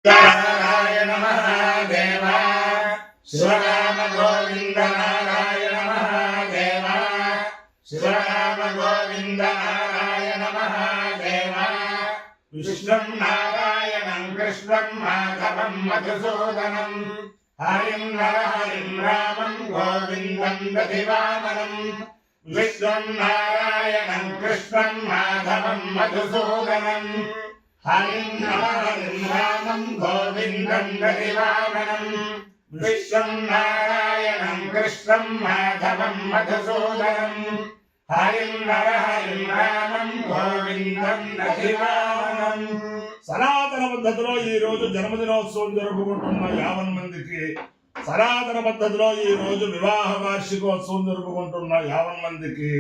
नारायण महादेव शिवराम गोविंद नारायण महादेव शिवराम गोविंद नारायण महादेव विष्णुं नारायणं कृष्णं माधवं मधुसूदनं हरिं नरहरिं रामं गोविन्दं दधिवामनं विष्णुं नारायणं कृष्णं माधवं मधुसूदनं हरिं नरहरिं रामं गोविन्दं दधिवामनं विष्णुं नारायणं कृष्णं माधवं मधुसूदनं हरिं नरहरिं रामं गोविन्दं दधिवामनं। సనాతన పద్ధతిలో ఈ రోజు జన్మదినోత్సవం జరుపుకుంటున్న 50 మందికి, సనాతన పద్ధతిలో ఈ రోజు వివాహ వార్షికోత్సవం జరుపుకుంటున్న 50 మందికి,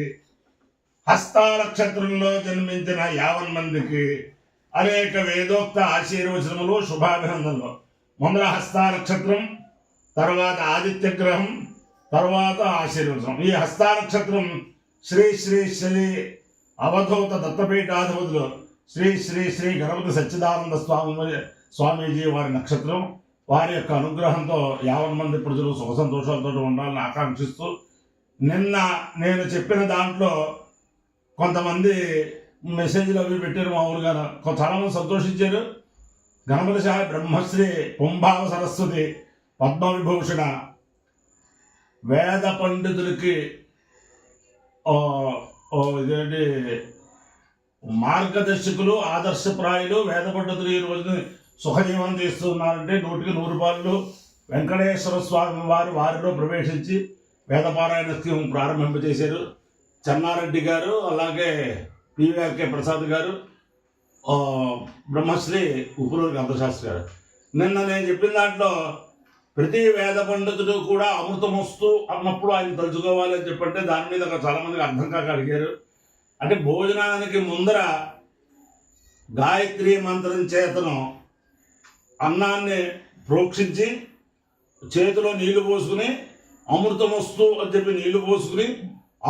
హస్త నక్షత్రంలో జన్మించిన 50 మందికి అనేక వేదోక్త ఆశీర్వచనములు, శుభాభినందనలు. ముందర హస్త నక్షత్రం, తర్వాత ఆదిత్య గ్రహం, తర్వాత ఆశీర్వచనం. ఈ హస్త నక్షత్రం శ్రీ శ్రీ శ్రీ అవధూత దత్తపీఠాధిపతులు శ్రీ శ్రీ శ్రీ గణపతి సచ్చిదానంద స్వామీజీ వారి నక్షత్రం. వారి యొక్క అనుగ్రహంతో 50 మంది ప్రజలు సుఖ సంతోషాలతో ఉండాలని ఆకాంక్షిస్తూ, నిన్న నేను చెప్పిన దాంట్లో కొంతమంది మెసేజ్లు అవి పెట్టారు. మామూలుగా చాలామంది సంతోషించారు. గణపతి సాయి బ్రహ్మశ్రీ కుంభావ సరస్వతి పద్మవిభూషణ వేద పండితులకి ఇదేంటి మార్గదర్శకులు, ఆదర్శప్రాయులు, వేద పండితులు ఈ రోజుని సుఖజీవనం చేస్తున్నారంటే 100కి 100 రూపాయలు. వెంకటేశ్వర స్వామి వారిలో ప్రవేశించి వేదపారాయణ స్కీమ్ ప్రారంభింపజేశారు. చెన్నారెడ్డి గారు, అలాగే పివిఆర్కే ప్రసాద్ గారు, బ్రహ్మశ్రీ ఉప్పులూరి అర్థశాస్త్రి గారు. నిన్న నేను చెప్పిన దాంట్లో ప్రతి వేద పండితుడు కూడా అమృతమొస్తూ అన్నప్పుడు ఆయన తలుచుకోవాలి అని చెప్పంటే దాని మీద చాలామందికి అర్థం కాక అడిగారు. అంటే భోజనానికి ముందర గాయత్రి మంత్రం చేతను అన్నాన్ని ప్రోక్షించి చేతిలో నీళ్లు పోసుకుని అమృతమొస్తూ అని చెప్పి నీళ్లు పోసుకుని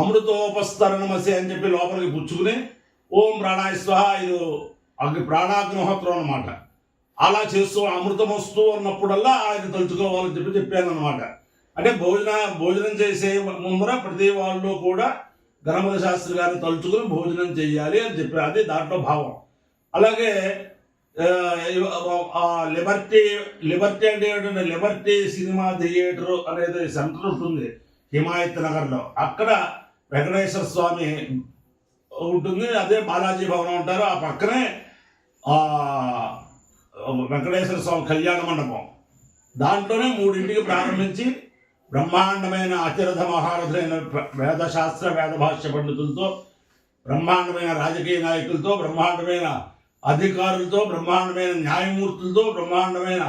అమృతోపస్తరణమసి అని చెప్పి లోపలికి పుచ్చుకుని ఓం ప్రాణాయ స్వహ, ఇది ప్రాణాగ్నిహోత్రం అన్నమాట. అలా చేస్తూ అమృతమొస్తూ అన్నప్పుడల్లా ఆయన తలుచుకోవాలని చెప్పాను అనమాట. అంటే భోజనం చేసే ముందర ప్రతి వాళ్ళు కూడా గణపతి శాస్త్రి గారిని తలుచుకుని భోజనం చెయ్యాలి అని చెప్పారు. అది దాంట్లో భావం. అలాగే లిబర్టీ అంటే ఏంటంటే లిబర్టీ సినిమా థియేటర్ అనేది సెంటర్ ఉంటుంది హిమాయత్ నగర్లో. అక్కడ వెంకటేశ్వర స్వామి ఉంటుంది, అదే బాలాజీ భవనం ఉంటారు. ఆ పక్కనే వెంకటేశ్వర స్వామి కళ్యాణ మండపం. దాంట్లోనే 3ంటికి ప్రారంభించి బ్రహ్మాండమైన అతిరథ మహారథులైన వేదశాస్త్ర వేద భాష్య పండితులతో, బ్రహ్మాండమైన రాజకీయ నాయకులతో, బ్రహ్మాండమైన అధికారులతో, బ్రహ్మాండమైన న్యాయమూర్తులతో, బ్రహ్మాండమైన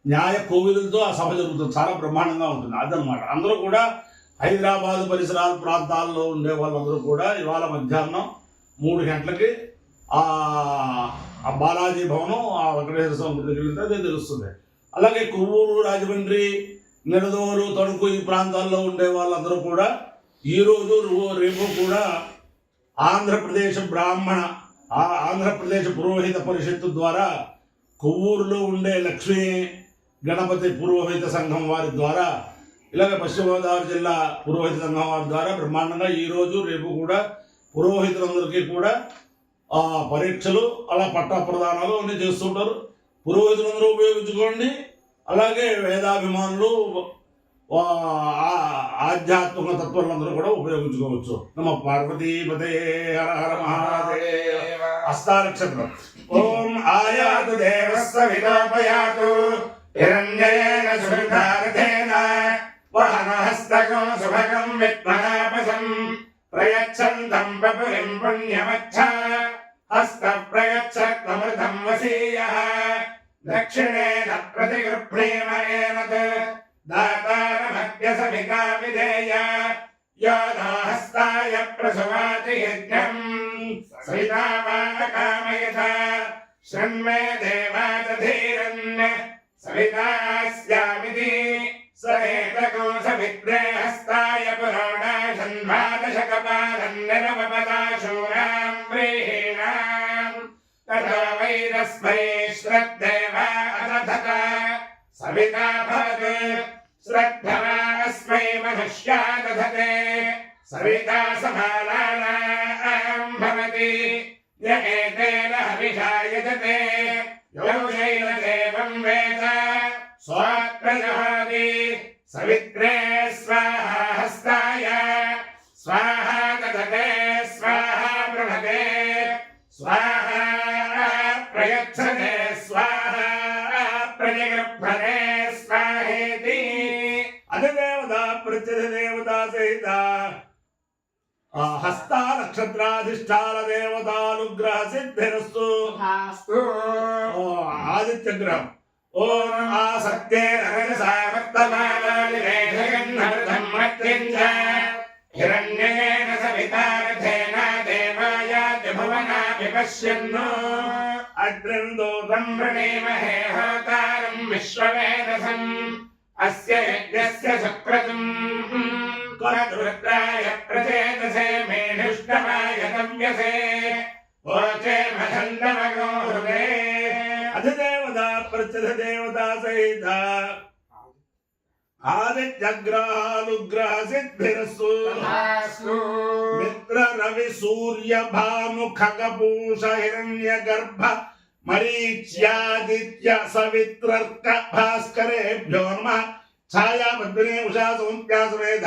న్యాయ కోవిదులతో ఆ సభ జరుగుతుంది. చాలా బ్రహ్మాండంగా ఉంటుంది. అదనమాట. అందరూ కూడా హైదరాబాదు పరిసరాల ప్రాంతాల్లో ఉండే వాళ్ళందరూ కూడా ఇవాళ మధ్యాహ్నం 3 గంటలకి ఆ బాలాజీ భవనం, ఆ వెంకటేశ్వర స్వామి దగ్గర అదే తెలుస్తుంది. అలాగే కొవ్వూరు, రాజమండ్రి, నిడదవోలు, తణుకు ఈ ప్రాంతాల్లో ఉండే వాళ్ళందరూ కూడా ఈరోజు రేపు కూడా ఆంధ్రప్రదేశ్ పురోహిత పరిషత్తు ద్వారా కొవ్వూరులో ఉండే లక్ష్మీ గణపతి పురోహిత సంఘం వారి ద్వారా, ఇలాగ పశ్చిమ గోదావరి జిల్లా పురోహిత సంఘం వారి ద్వారా బ్రహ్మాండంగా ఈరోజు రేపు కూడా పురోహితులందరికీ కూడా పరీక్షలు, అలా పట్టా ప్రదానాలు అన్నీ చేస్తుంటారు. పురోహితులందరూ ఉపయోగించుకోండి. అలాగే వేదాభిమానులు, ఆధ్యాత్మిక తత్వాలందరూ కూడా ఉపయోగించుకోవచ్చు. నమ పార్వతీపతే హర హర మహాదేవ. హస్తానక్షత్రం. ఓం ఆయాతు దేవస్య విలోపయాతు హిరణ్యేన సుధారథేన వహనహస్తకం శుభగం విద్మనాపసం ప్రయచ్చంతం పపులిం పుణ్యమచ్చ హస్త ప్రయచ్చమృతం వసీయః దక్షిణేన ప్రతిగృహ్ణేమేన దాతారమధ్యసమికా విధేయ యోధహస్తాయ ప్రసువాతి యజ్ఞం సవితావాకామయథ శృణ్మే దేవాదధీరన్ సవితాస్యామితి సరేతకో సవిత్రే హస్తాయ పురోడాశన్ ద్వాదశకపాలన్ నిరవపదాశూరాం వ్రీహీణాం తథా వైరస్మై శ్రద్ధేవ అదథ दधत सविता भवतु श्रद्धवानस्मै मनुष्या दधते सविता समानानां भवति य एतेन हविषा यजते यौषैन देवं वेद स्वात्मजहाति सवित्रे स्वाहा हस्ताय स्वाहा दधते स्वाहा प्रभते स्वाहा प्रयच्छते स्वाहा प्रजगृभते स्वाहेति अधिदेवता प्रत्यधिदेवता सहित हस्ता नक्षत्राधिष्ठान देवतानुग्रह सिद्धिरस्तु आदित्य ग्रह ओम आसक्ते रजसा वर्तमानानिवेशगन्नमृतं मत्यञ्च हिरण्येन सविता रथेन देवायाति भुवना विपश्यन्नो अग्निन्दोतं वृणीमहे होतारं विश्ववेदसम् अस्य यज्ञस्य सुक्रतुम् रुद्राय प्रचेतसे मेढुष्टमाय तव्यसे ओचे मछन्दमगो हृदे अधिदेवता प्रत्यधिदेवता सहित आदित्यग्रहानुग्रह सिद्धिरस्तु मित्र रवि सूर्य भानु खगपूष हिरण्य गर्भ मरीच्यादित्य सवित्रर्क भास्करेभ्यो नमः छाया पद्मिनी उषा सौंत्या समेत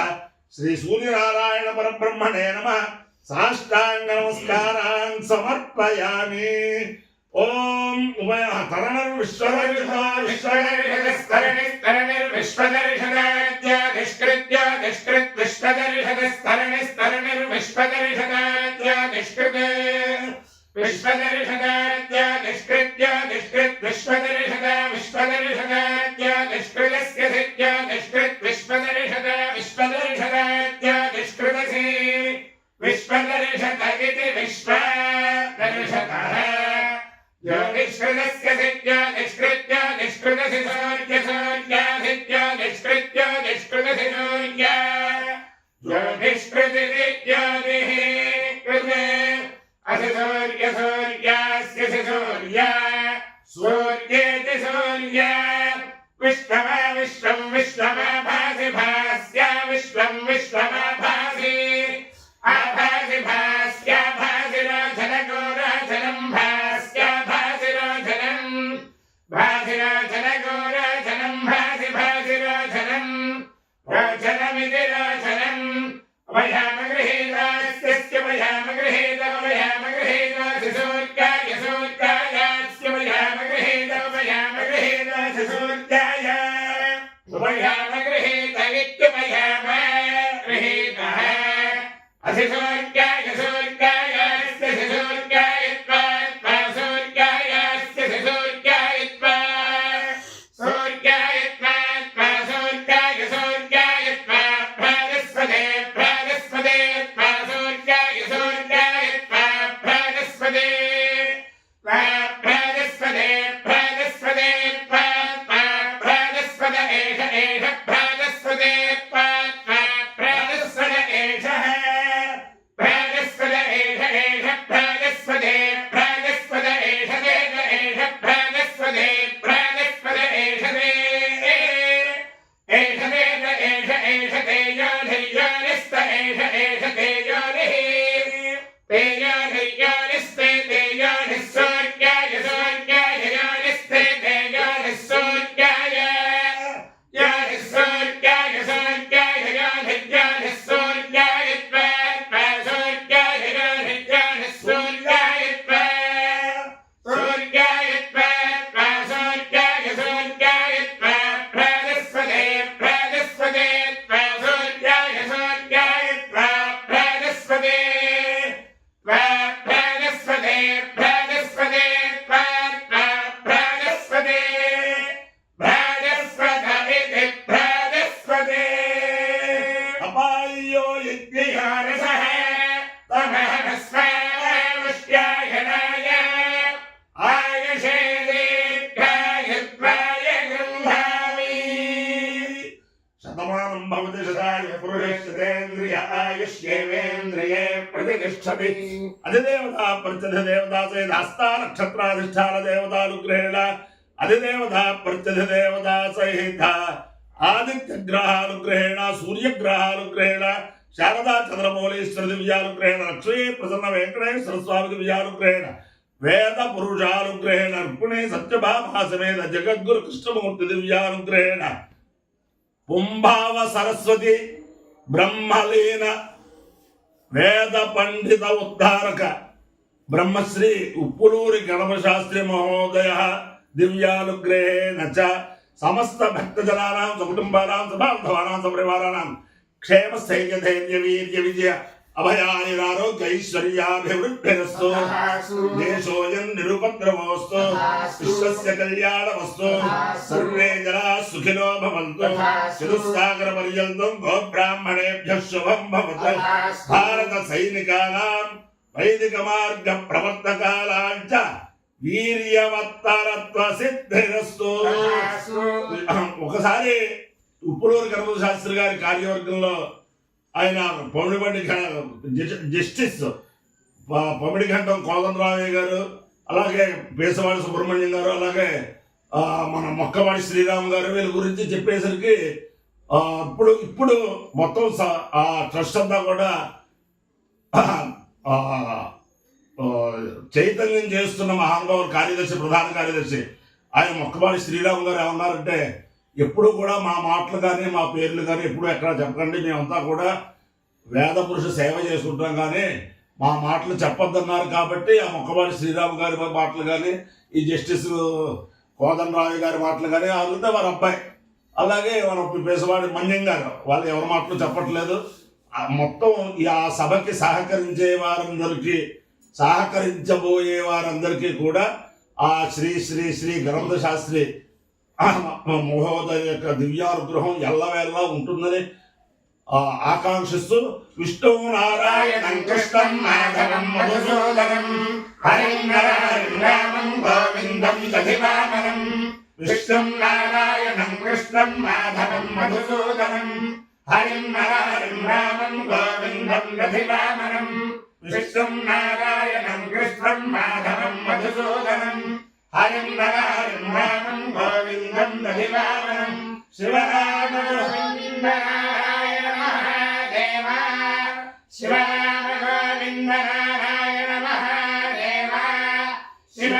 श्री सूर्यनारायण परब्रह्मणे नमः साष्टांग नमस्कारान् समर्पयामि ओम उभय अधिदेवता प्रत्यधिदेवता से हस्ता नक्षत्राधिष्ठान देवतानुग्रहेण అధిదేవత ప్రత్యధిదేవత సహిత ఆదిత్యగ్రహానుగ్రహేణ సూర్యగ్రహానుగ్రహేణ శారదా చంద్రమౌళీశ్వర దివ్యానుగ్రహేణ లక్ష్మీ ప్రసన్న వెంకటేశ్వర స్వామి దివ్యానుగ్రహేణ వేద పురుషానుగ్రహేణ రుక్మిణీ సత్యభామాసమేత జగద్గురు కృష్ణమూర్తి దివ్యానుగ్రహేణ పుంభావ సరస్వతి బ్రహ్మలీన వేద పండిత ఉద్ధారక బ్రహ్మశ్రీ ఉప్పులూరి గణప శాస్త్రి మహోదయ దివ్యానుగ్రహేణ చ సమస్త భక్తజనానాం సకుటుంబానాం సబాంధవానాం సపరివారాణం క్షేమ స్థైర్య ధైర్య వీర్య విజయ అభయాయురారోగ్య ఐశ్వర్యాభివృద్ధిరస్తు దేశోయం నిరుపద్రవోస్తు విశ్వస్య కళ్యాణమస్తు సర్వే జనా సుఖినో భవంతు చతుస్సాగర పర్యంతం గోబ్రాహ్మణేభ్యః శుభం భవతు భారత సైనికానాం వైదిక మార్గ ప్రవర్తకాలాంచ వీర్యవత్తరత్వ సిద్ధిరస్తు. ఒకసారి ఉప్పులూరు గణపతి శాస్త్రి గారి కార్యవర్గంలో ఆయన జస్టిస్ పమిడి ఘంటం కోదండరామయ్య గారు, అలాగే పేసవాడి సుబ్రహ్మణ్యం గారు, అలాగే మన మొక్కవాడి శ్రీరామ్ గారు వీళ్ళ గురించి చెప్పేసరికి ఇప్పుడు మొత్తం ఆ ట్రస్ట్ అంతా కూడా చైతన్యం చేస్తున్న మహానుభావులు కార్యదర్శి, ప్రధాన కార్యదర్శి ఆయన మొక్కవాడి శ్రీరామ్ గారు ఏమన్నారంటే, ఎప్పుడు కూడా మా మాటలు కానీ మా పేర్లు కానీ ఎప్పుడు ఎక్కడ చెప్పకండి, మేమంతా కూడా వేద పురుష సేవ చేసుకుంటాం, కానీ మా మాటలు చెప్పొద్దన్నారు. కాబట్టి ఆ మొక్కవాడి శ్రీరామ్ గారి మాటలు కానీ ఈ జస్టిస్ కోదండరావు గారి మాటలు కానీ వాళ్ళంతా వారి అబ్బాయి, అలాగే మన పేసవాడి మన్యం గారు వాళ్ళు ఎవరి మాటలు చెప్పట్లేదు. మొత్తం ఆ సభకి సహకరించే వారందరికీ, సహకరించబోయే వారందరికీ కూడా ఆ శ్రీ శ్రీ శ్రీ గణపతి శాస్త్రి మహోదయ యొక్క దివ్యానుగ్రహం ఎల్లవేళలా ఉంటుందని ఆకాంక్షిస్తూ విష్ణు నారాయణం కృష్ణం మాధవం మధుసూదనం హరిం నరహరిం రామం గోవిందం దధివామనం విష్ణుం నారాయణం కృష్ణం మాధవం మధుసూదనం హరిం నరహరిం రామం గోవిందం దధివామనం విష్ణుం నారాయణం కృష్ణం మాధవం మధుసూదనం హరిం నరహరిం రామం గోవిందం దధివామనం శివరామ గోవింద నారాయణ మహాదేవ శివరామ గోవింద నారాయణ మహాదేవ శివ